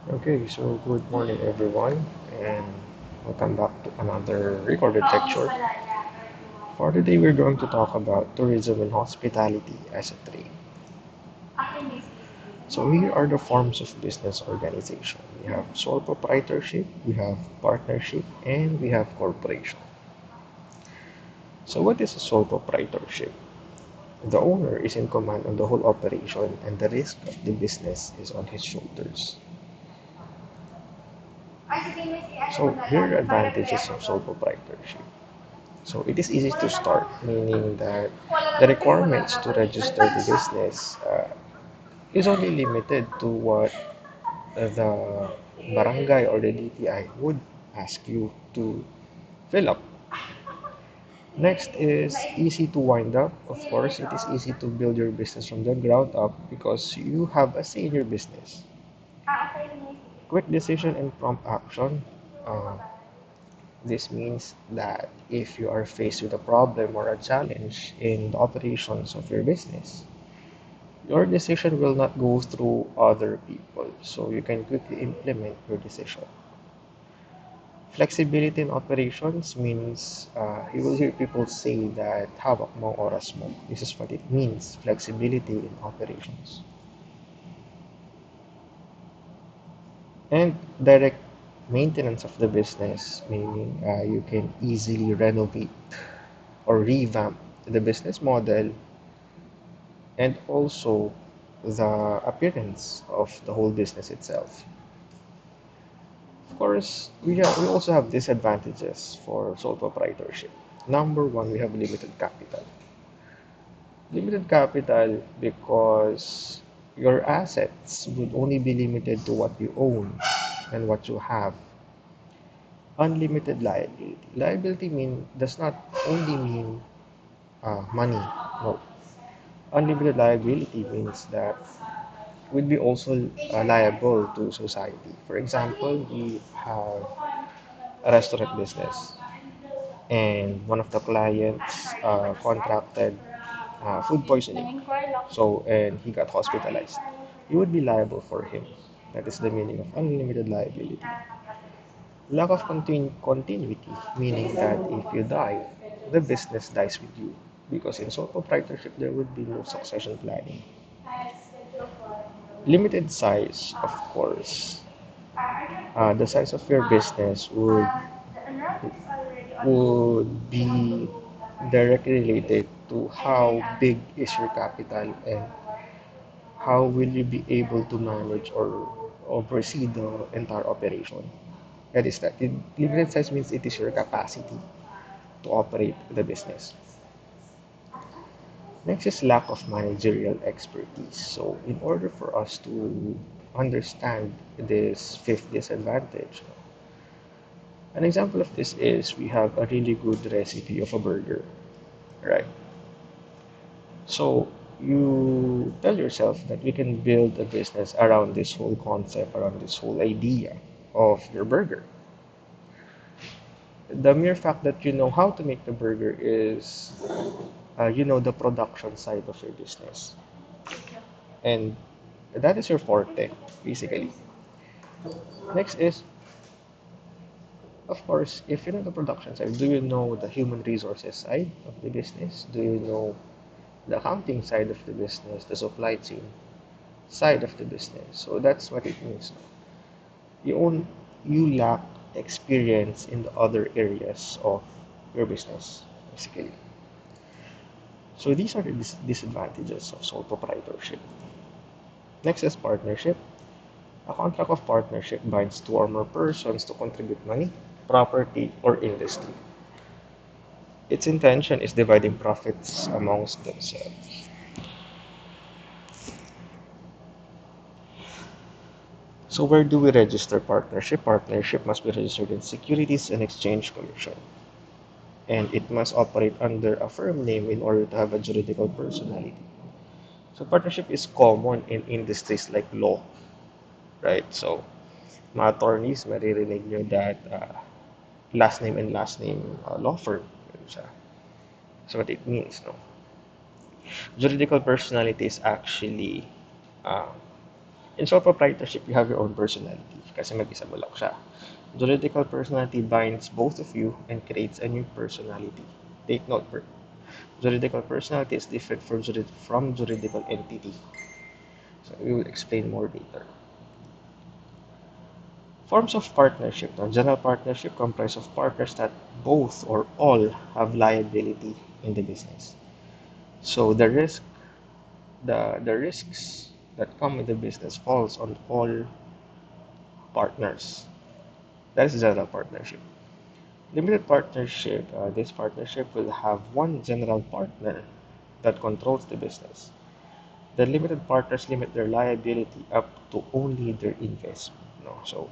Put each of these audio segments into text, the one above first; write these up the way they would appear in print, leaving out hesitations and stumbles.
Okay, so good morning everyone, and welcome back to another recorded lecture. For today, we're going to talk about tourism and hospitality as a trade. So here are the forms of business organization. We have sole proprietorship, we have partnership, and we have corporation. So what is a sole proprietorship? The owner is in command of the whole operation and the risk of the business is on his shoulders. So here are the advantages of sole proprietorship. So it is easy to start, meaning that the requirements to register the business is only limited to what the barangay or the DTI would ask you to fill up. Next is easy to wind up. Of course, it is easy to build your business from the ground up because you have a say in your business. Quick decision and prompt action. Uh, This means that if you are faced with a problem or a challenge in the operations of your business, your decision will not go through other people, so you can quickly implement your decision. Flexibility in operations means you will hear people say that hawak mo ang oras mo. This is what it means, flexibility in operations. And direct maintenance of the business, meaning you can easily renovate or revamp the business model and also the appearance of the whole business itself. Of course, we also have disadvantages for sole proprietorship. Number one, we have limited capital. Limited capital because your assets would only be limited to what you own and what you have. Unlimited liability. Liability does not only mean money. No. Unlimited liability means that would be also liable to society. For example, we have a restaurant business and one of the clients contracted food poisoning. So, and he got hospitalized. You would be liable for him. That is the meaning of unlimited liability. Lack of continuity, meaning that if you die, the business dies with you. Because in sole proprietorship, there would be no succession planning. Limited size, of course. The size of your business would be directly related to how big is your capital and how will you be able to manage or oversee the entire operation. That is that. Limited size means it is your capacity to operate the business. Next is lack of managerial expertise. So in order for us to understand this fifth disadvantage, an example of this is we have a really good recipe of a burger, right? So you tell yourself that we can build a business around this whole concept, around this whole idea of your burger. The mere fact that you know how to make the burger is, you know, the production side of your business. And that is your forte, basically. Next is, of course, if you know the production side, do you know the human resources side of the business? Do you know the accounting side of the business, the supply chain side of the business? So that's what it means. You own, you lack experience in the other areas of your business, basically. So these are the disadvantages of sole proprietorship. Next is partnership. A contract of partnership binds two or more persons to contribute money, property, or industry. Its intention is dividing profits amongst themselves. So where do we register partnership? Partnership must be registered in Securities and Exchange Commission. And it must operate under a firm name in order to have a juridical personality. So partnership is common in industries like law, right? So mga attorneys, maririnig nyo that last name law firm. Yun siya. So what it means, no? Juridical personality is actually uh, In sole proprietorship, you have your own personality kasi mag-isa mo lang siya. Juridical personality binds both of you and creates a new personality. Take note, juridical personality is different from juridical entity. So we will explain more later. Forms of partnership. Now, general partnership comprise of partners that both or all have liability in the business. So the risks that come with the business falls on all partners. That is general partnership. Limited partnership. This partnership will have one general partner that controls the business. The limited partners limit their liability up to only their investment. No, so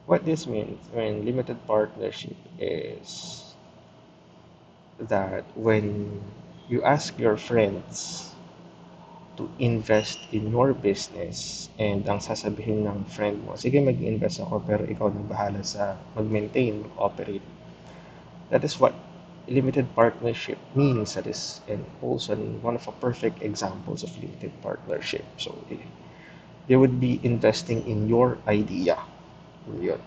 what this means when limited partnership is that when you ask your friends to invest in your business and ang sasabihin ng friend mo, sige mag-invest ako pero ikaw na bahala sa mag-maintain, operate. That is what limited partnership means. That is and also one of the perfect examples of limited partnership. So they would be investing in your idea. Yun.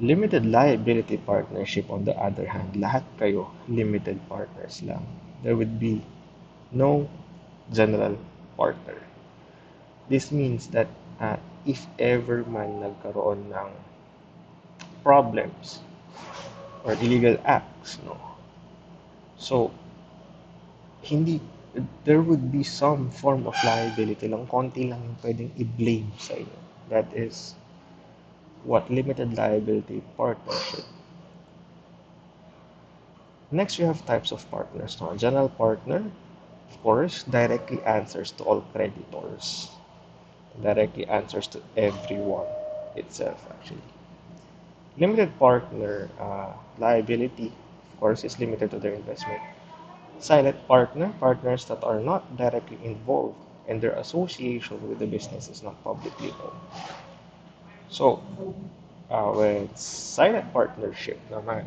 Limited liability partnership on the other hand, lahat kayo limited partners lang. There would be no general partner. This means that if ever man nagkaroon ng problems or illegal acts, no? So, hindi, there would be some form of liability lang, konti lang yung pwedeng i-blame sa inyo. That is what limited liability partnership. Next, we have types of partners. Now, general partner, of course, directly answers to all creditors. Directly answers to everyone itself, actually. Limited partner liability, of course, is limited to their investment. Silent partner, partners that are not directly involved and their association with the business is not publicly known. So, with silent partnership naman,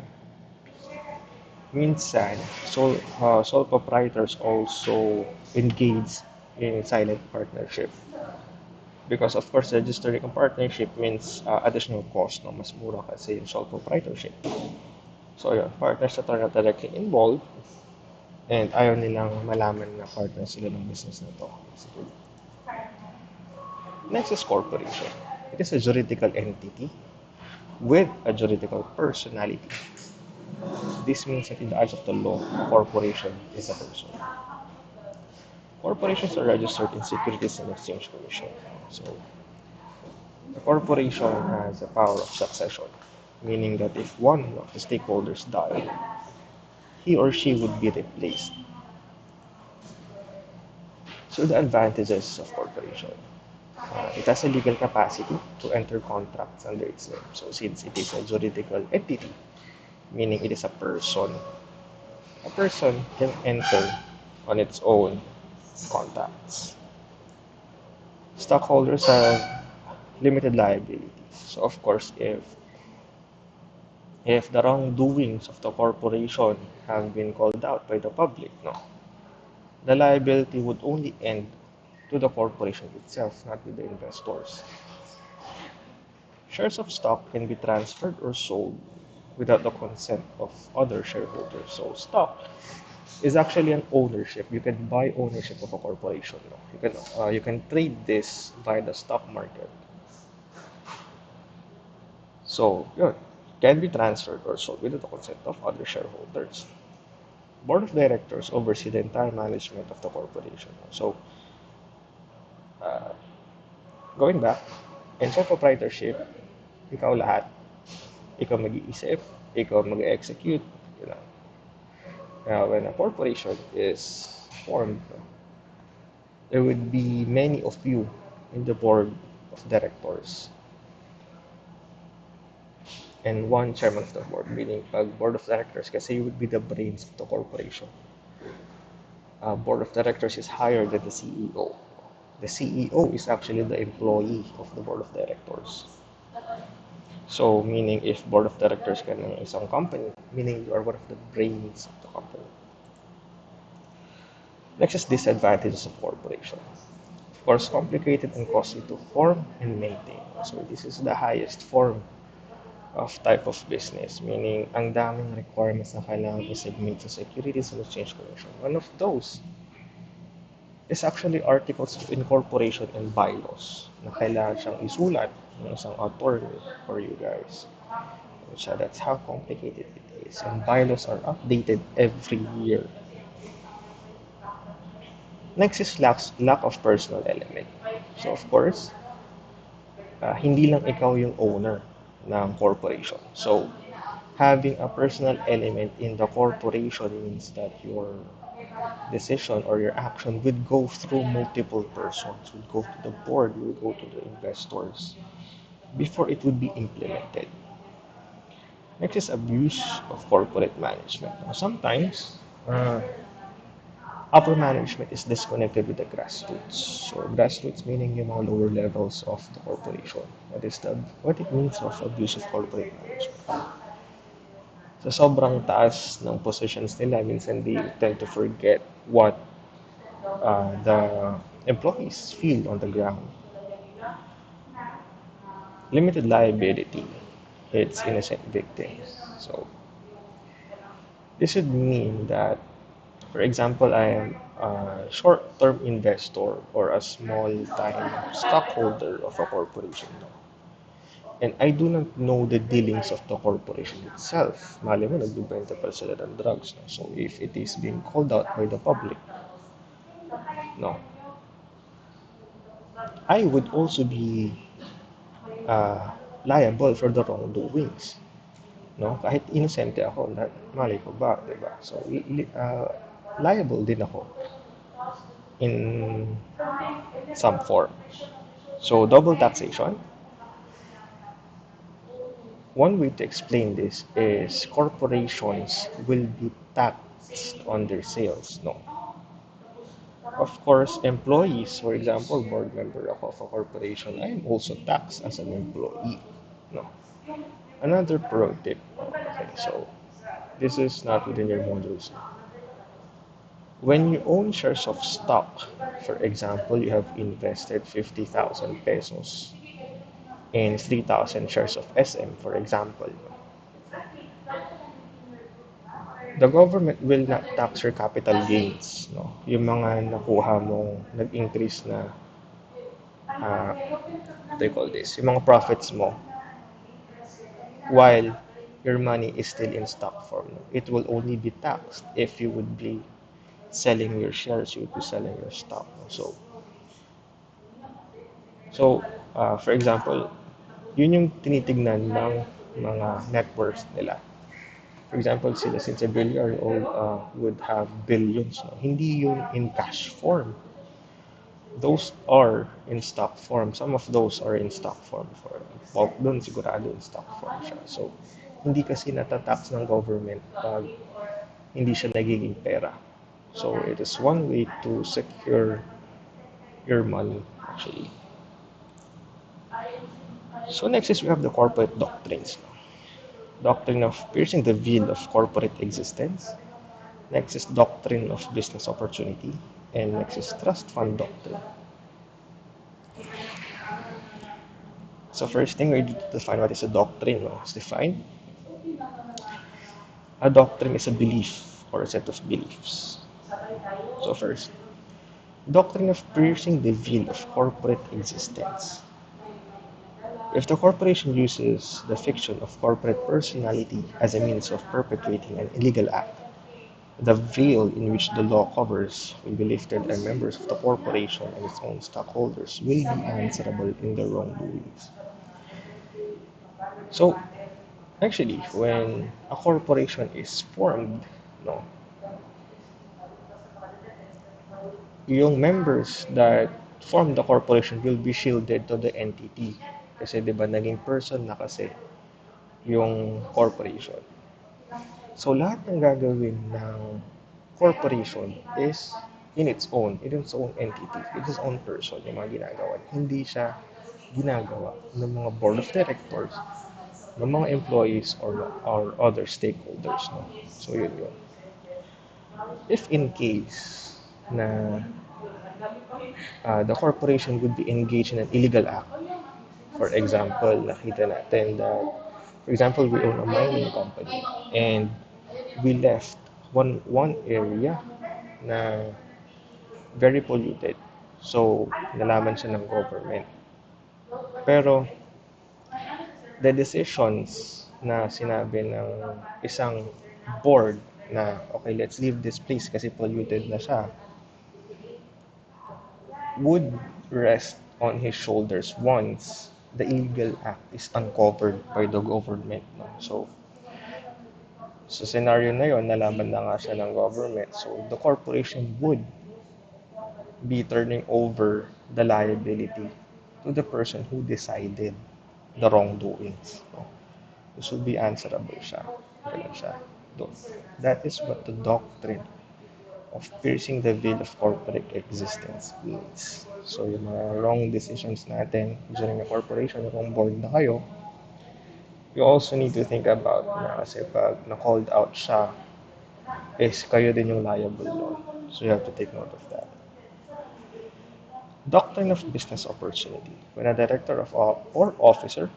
minsan, sole proprietors also engage in silent partnership. Because of course, registering a partnership means additional cost, no? Mas mura kasi yung sole proprietorship. So yun, partners that are not directly involved and ayaw nilang malaman na partner sila ng business na to. Next is corporation. It is a juridical entity with a juridical personality. This means that in the eyes of the law, corporation is a person. Corporations are registered in Securities and Exchange Commission. So the corporation has a power of succession, meaning that if one of the stakeholders die, he or she would be replaced. So the advantages of corporation. It has a legal capacity to enter contracts under its name. So since it is a juridical entity, meaning it is a person can enter on its own contracts. Stockholders have limited liability. So of course, if the wrongdoings of the corporation have been called out by the public, no, the liability would only end to the corporation itself, not with the investors. Shares of stock can be transferred or sold without the consent of other shareholders. So stock is actually an ownership. You can buy ownership of a corporation. No? You can trade this via the stock market. So yun, can be transferred or sold without the consent of other shareholders. Board of directors oversee the entire management of the corporation. So uh, going back, in sole proprietorship, ikaw lahat. Ikaw mag-iisip, ikaw mag-execute. You know. When a corporation is formed, there would be many of you in the board of directors and one chairman of the board, meaning board of directors kasi you would be the brains of the corporation. Board of directors is higher than the CEO. The CEO is actually the employee of the board of directors. So, meaning if board of directors ka ng isang company, meaning you are one of the brains of the company. Next is disadvantages of corporation. Of course, complicated and costly to form and maintain. So this is the highest form of type of business, meaning ang daming requirements na kailangan i-submit sa Securities and Exchange Commission. One of those is actually articles of incorporation and bylaws na kailangan siyang isulat ng isang attorney for you guys. So that's how complicated it is. And bylaws are updated every year. Next is lack of personal element. So of course, hindi lang ikaw yung owner ng corporation. So having a personal element in the corporation means that your decision or your action would go through multiple persons, would go to the board, would go to the investors before it would be implemented. Next is abuse of corporate management. Now, sometimes upper management is disconnected with the grassroots. So grassroots meaning yung mga lower levels of the corporation. What it means of abuse of corporate management? Sa sobrang taas ng positions nila, minsan they tend to forget what the employees feel on the ground. Limited liability hits innocent victims. So this would mean that, for example, I am a short-term investor or a small-time stockholder of a corporation, no? And I do not know the dealings of the corporation itself. Mali mo, nagbibenta pa sila ng drugs. No? So if it is being called out by the public, no, I would also be uh, liable for the wrongdoings. No? Kahit inosente ako, mali ko ba, diba? So, liable din ako in some form. So, double taxation. One way to explain this is corporations will be taxed on their sales. No. Of course, employees, for example, board member ako of a corporation, I am also taxed as an employee. No. Another pro tip. Okay, so this is not within your modules. When you own shares of stock, for example, you have invested 50,000 pesos in 3,000 shares of SM, for example, the government will not tax your capital gains, no? Yung mga nakuha mong nag-increase na, what do you call this? Yung mga profits mo, while your money is still in stock form. No? It will only be taxed if you would be selling your shares, you would be selling your stock. No? So, for example, yun yung tinitignan ng mga net worth nila. For example, sila since a billionaire would have billions. No? Hindi yun in cash form. Those are in stock form. Some of those are in stock form. For bulk dun, sigurado in stock form siya. So, hindi kasi natatax ng government pag hindi siya nagiging pera. So, it is one way to secure your money, actually. So, next is we have the corporate doctrines. Doctrine of piercing the veil of corporate existence. Next is doctrine of business opportunity. And next is trust fund doctrine. So first thing we need to define what is a doctrine. No? It's defined. A doctrine is a belief or a set of beliefs. So first, doctrine of piercing the veil of corporate existence. If the corporation uses the fiction of corporate personality as a means of perpetuating an illegal act, the veil in which the law covers will be lifted and members of the corporation and its own stockholders will be answerable in their wrongdoings. So, actually, when a corporation is formed, no, yung members that form the corporation will be shielded to the entity. Kasi 'di ba naging person na kasi yung corporation. So lahat ng gagawin ng corporation is in its own entity, in its own person yung mga ginagawa. Hindi siya ginagawa ng mga board of directors, ng mga employees or other stakeholders. No? So yun yun. If in case na The corporation would be engaged in an illegal act. For example, nakita natin that, for example, we own a mining company and we left one area na very polluted. So, nalaman siya ng government. Pero, the decisions na sinabi ng isang board na, okay, let's leave this place kasi polluted na siya, would rest on his shoulders once the illegal act is uncovered by the government. No? So, sa scenario na yon, nalaman na nga siya ng government. So, the corporation would be turning over the liability to the person who decided the wrongdoings. No? This would be answerable siya. Ganun siya. Doon. That is what the doctrine of piercing the veil of corporate existence means. So, yung mga wrong decisions natin during the corporation, kung board na kayo, you also need to think about na kasi pag na-called out siya, is kayo din yung liable nun. So, you have to take note of that. Doctrine of business opportunity. When a director or officer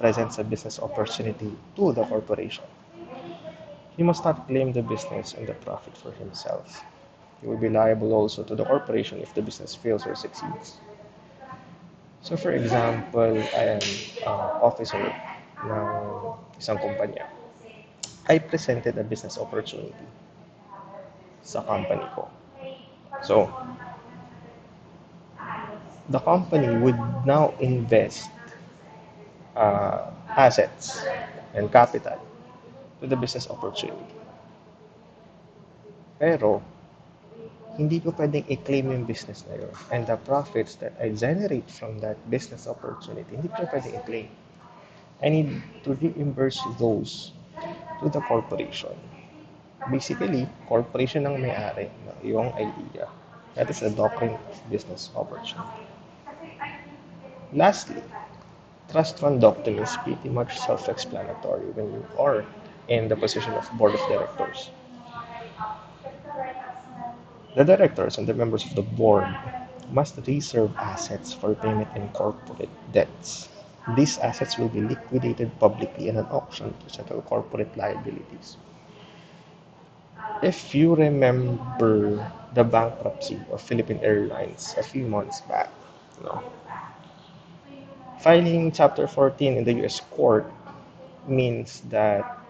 presents a business opportunity to the corporation, he must not claim the business and the profit for himself. He will be liable also to the corporation if the business fails or succeeds. So for example, I am officer ng isang kumpanya. I presented a business opportunity sa company ko. So, the company would now invest assets and capital to the business opportunity. Pero, hindi ko pwedeng i-claim yung business na yun. And the profits that I generate from that business opportunity, hindi ko pwedeng i-claim. I need to reimburse those to the corporation. Basically, corporation ang may-ari ng iyong idea. That is the doctrine of business opportunity. Lastly, trust fund doctrine is pretty much self-explanatory when you are in the position of board of directors. The directors and the members of the board must reserve assets for payment in corporate debts. These assets will be liquidated publicly in an auction to settle corporate liabilities. If you remember the bankruptcy of Philippine Airlines a few months back, no, filing Chapter 14 in the U.S. court means that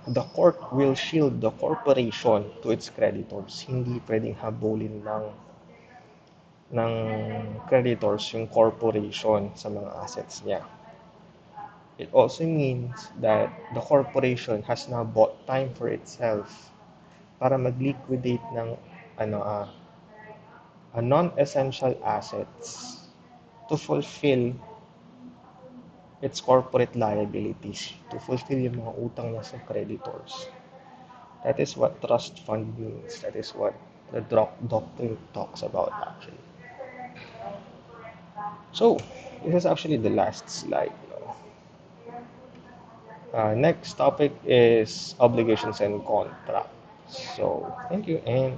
the court will shield the corporation to its creditors. Hindi pwedeng habulin ng creditors yung corporation sa mga assets niya. It also means that the corporation has now bought time for itself para mag-liquidate ng ano, non-essential assets to fulfill its corporate liabilities, to fulfill yung mga utang niya sa creditors. That is what trust fund means. That is what the doctrine talks about actually. So, this is actually the last slide. No? Next topic is obligations and contracts. So, thank you and